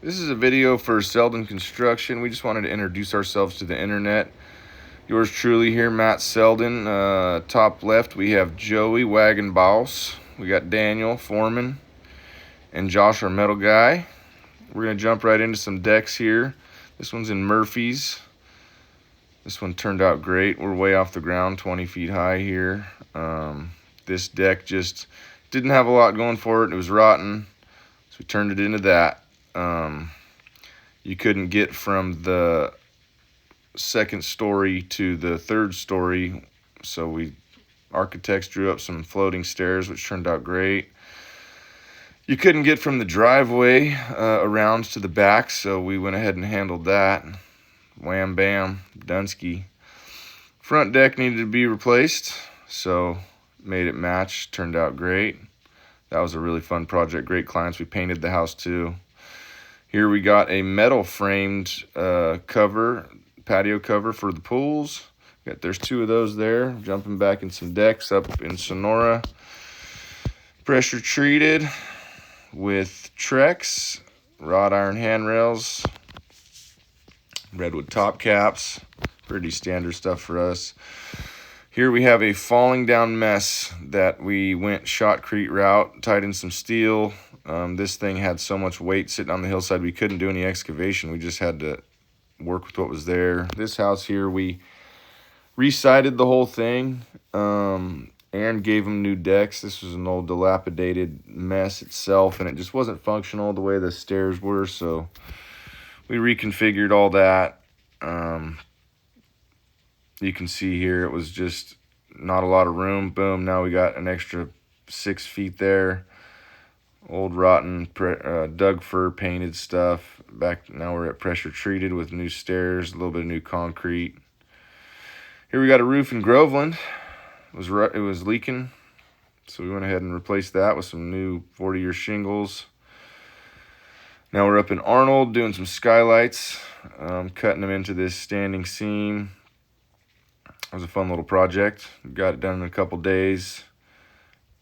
This is a video for Seldon Construction. We just wanted to introduce ourselves to the internet. Yours truly here, Matt Seldon. Top left, we have Joey, Wagon Boss. We got Daniel, Foreman, and Josh, our metal guy. We're going to jump right into some decks here. This one's in Murphy's. This one turned out great. We're way off the ground, 20 feet high here. This deck just didn't have a lot going for it. It was rotten, so we turned it into that. You couldn't get from the second story to the third story, so architects drew up some floating stairs, which turned out great. You couldn't get from the driveway around to the back, so we went ahead and handled that. Wham bam, Dunsky. Front deck needed to be replaced, so made it match. Turned out great. That was a really fun project. Great clients. We painted the house too. Here we got a metal framed cover, patio cover for the pools. There's two of those there. Jumping back in some decks up in Sonora. Pressure treated with Trex, wrought iron handrails, Redwood top caps. Pretty standard stuff for us. Here we have a falling down mess that we went shotcrete route, tied in some steel. This thing had so much weight sitting on the hillside, we couldn't do any excavation. We just had to work with what was there. This house here, we re-sided the whole thing and gave them new decks. This was an old dilapidated mess itself, and it just wasn't functional the way the stairs were, so we reconfigured all that. You can see here it was just not a lot of room. Boom, now we got an extra 6 feet there. Old rotten Doug fir painted stuff. Back now we're at pressure treated with new stairs, a little bit of new concrete. Here we got a roof in Groveland. It was leaking, so we went ahead and replaced that with some new 40-year shingles. Now we're up in Arnold doing some skylights, cutting them into this standing seam. It was a fun little project. Got it done in a couple days.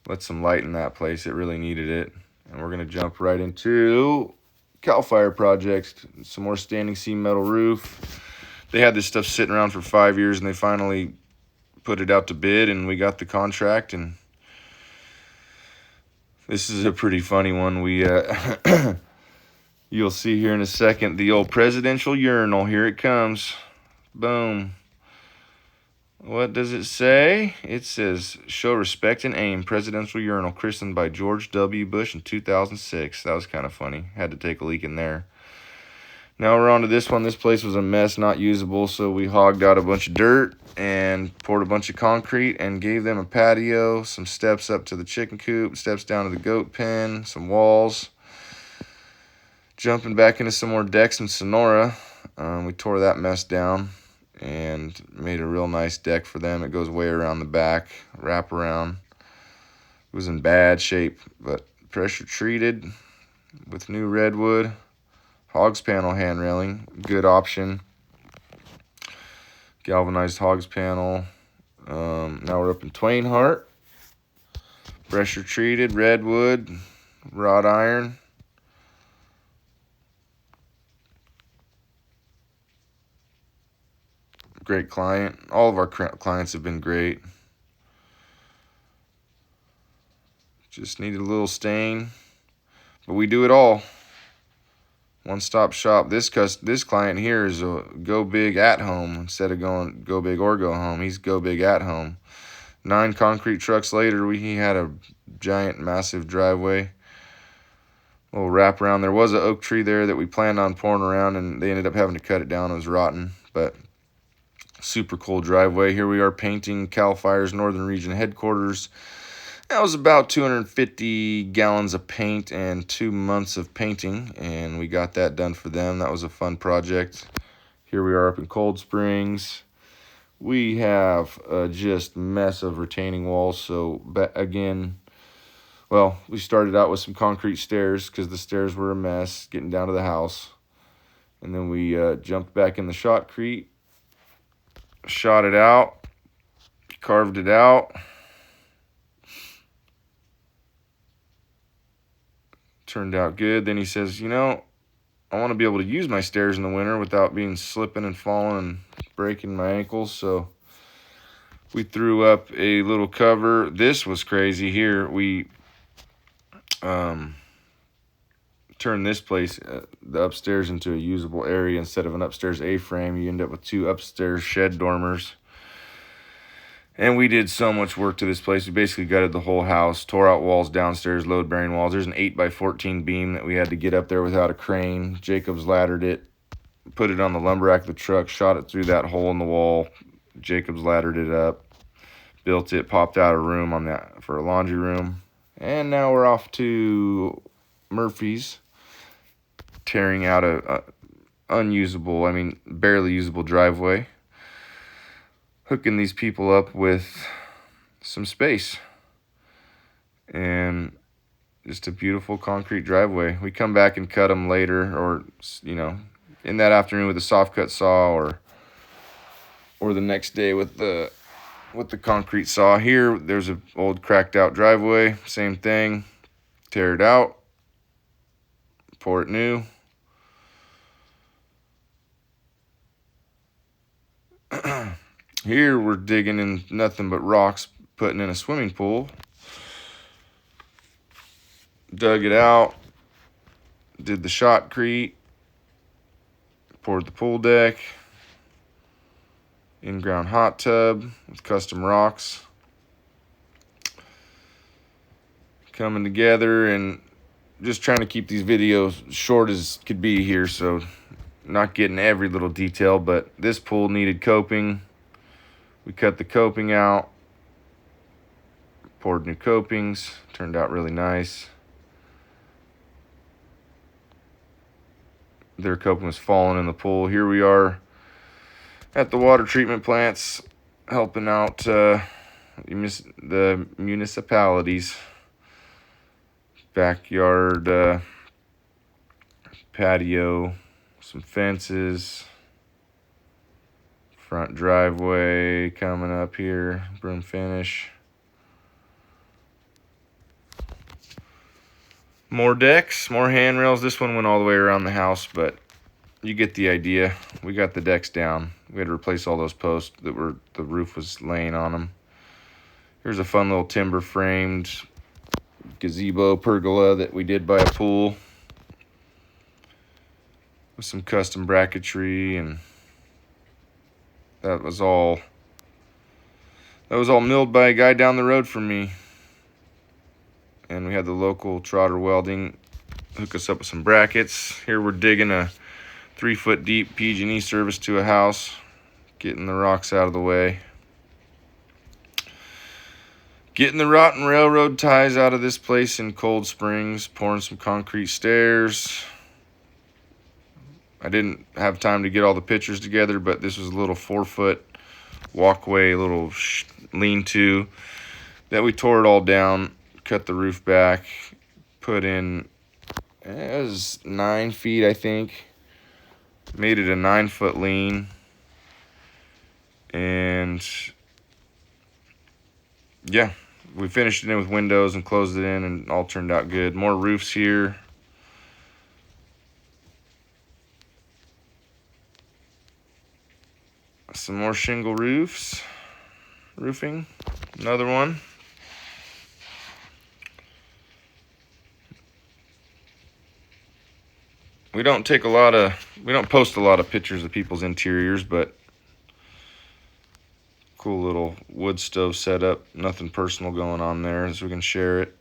Let some light in that place. It really needed it. And we're going to jump right into Cal Fire projects. Some more standing seam metal roof. They had this stuff sitting around for 5 years, and they finally put it out to bid, and we got the contract. And this is a pretty funny one. You'll see here in a second the old presidential urinal. Here it comes. Boom. What does it say? It says, "Show respect and aim, presidential urinal, christened by George W. Bush in 2006. That was kind of funny. Had to take a leak in there. Now we're on to this one. This place was a mess, not usable, so we hogged out a bunch of dirt and poured a bunch of concrete and gave them a patio, some steps up to the chicken coop, steps down to the goat pen, some walls. Jumping back into some more decks in Sonora. We tore that mess down and made a real nice deck for them. It goes way around the back, wrap around. It was in bad shape, but pressure treated with new Redwood. Hogs panel hand railing, good option. Galvanized hogs panel. Now we're up in Twain Hart. Pressure treated, Redwood, wrought iron. Great client. All of our clients have been great. Just needed a little stain, but we do it all. One-stop shop. This client here is a go big at home instead of going go big or go home. He's go big at home. 9 concrete trucks later, he had a giant, massive driveway. Little wraparound. There was an oak tree there that we planned on pouring around, and they ended up having to cut it down. It was rotten, but super cool driveway. Here we are painting Cal Fire's Northern Region headquarters. That was about 250 gallons of paint and 2 months of painting, and we got that done for them. That was a fun project. Here we are up in Cold Springs. We have just mess of retaining walls. So again, well, we started out with some concrete stairs because the stairs were a mess getting down to the house. And then we jumped back in the shotcrete, shot it out, carved it out. Turned out good. Then he says, I want to be able to use my stairs in the winter without being slipping and falling and breaking my ankles. So we threw up a little cover. This was crazy here. We turned this place, the upstairs, into a usable area. Instead of an upstairs A-frame, you end up with 2 upstairs shed dormers. And we did so much work to this place. We basically gutted the whole house, tore out walls downstairs, load-bearing walls. There's an 8x14 beam that we had to get up there without a crane. Jacob's laddered it, put it on the lumber rack of the truck, shot it through that hole in the wall. Jacob's laddered it up, built it, popped out a room on that for a laundry room. And now we're off to Murphy's, tearing out a unusable, I mean, barely usable driveway, hooking these people up with some space and just a beautiful concrete driveway. We come back and cut them later, or in that afternoon with a soft cut saw, or the next day with the concrete saw. Here there's an old cracked out driveway, same thing, tear it out, pour it new. Here we're digging in nothing but rocks, putting in a swimming pool. Dug it out, did the shotcrete, poured the pool deck, in-ground hot tub with custom rocks. Coming together, and just trying to keep these videos short as could be here, so not getting every little detail. But this pool needed coping. We cut the coping out, poured new copings, turned out really nice. Their coping was falling in the pool. Here we are at the water treatment plants, helping out the municipalities. Backyard patio, some fences, front driveway coming up here, broom finish. More decks, more handrails. This one went all the way around the house, but you get the idea. We got the decks down. We had to replace all those posts that the roof was laying on them. Here's a fun little timber framed gazebo pergola that we did by a pool with some custom bracketry, and that was all milled by a guy down the road from me. And we had the local Trotter Welding hook us up with some brackets. Here we're digging a 3-foot deep PG&E service to a house, getting the rocks out of the way, getting the rotten railroad ties out of this place in Cold Springs, pouring some concrete stairs. I didn't have time to get all the pictures together, but this was a little 4-foot walkway, little lean-to that we tore it all down, cut the roof back, put in, it was 9 feet, I think. Made it a 9-foot lean. And yeah, we finished it in with windows and closed it in, and all turned out good. More roofs here. Some more shingle roofing. Another one. We don't post a lot of pictures of people's interiors, but cool little wood stove setup. Nothing personal going on there, so we can share it.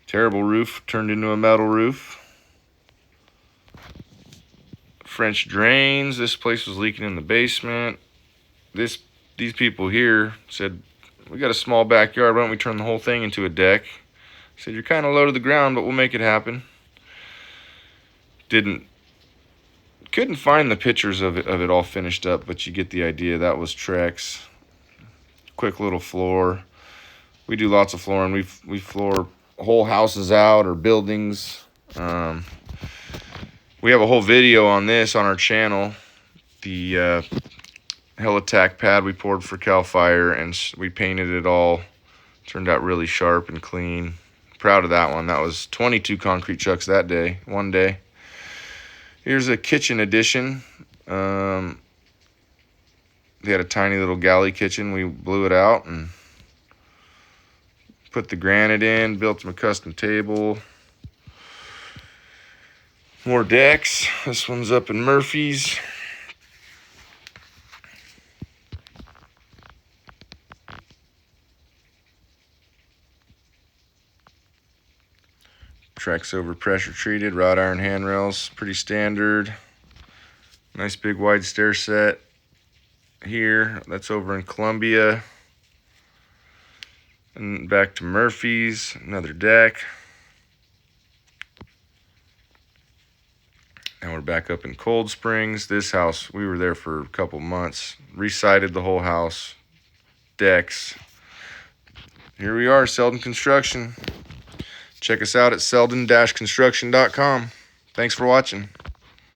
Terrible roof turned into a metal roof. French drains. This place was leaking in the basement. These people here said, we got a small backyard, why don't we turn the whole thing into a deck? I said, you're kind of low to the ground, but we'll make it happen. Couldn't find the pictures of it all finished up, but you get the idea. That was Trex. Quick little floor. We do lots of flooring. We floor whole houses out or buildings. We have a whole video on this on our channel. The Hell Attack pad we poured for Cal Fire, and we painted it all. Turned out really sharp and clean. proud of that one. That was 22 concrete trucks that day, one day. Here's a kitchen addition. They had a tiny little galley kitchen. We blew it out and put the granite in, built them a custom table. More decks. This one's up in Murphy's. Trex over pressure treated, wrought iron handrails, pretty standard. Nice big wide stair set here. That's over in Columbia. And back to Murphy's, another deck. And we're back up in Cold Springs. This house, we were there for a couple months. Resided the whole house. Decks. Here we are, Seldon Construction. Check us out at seldon-construction.com. Thanks for watching.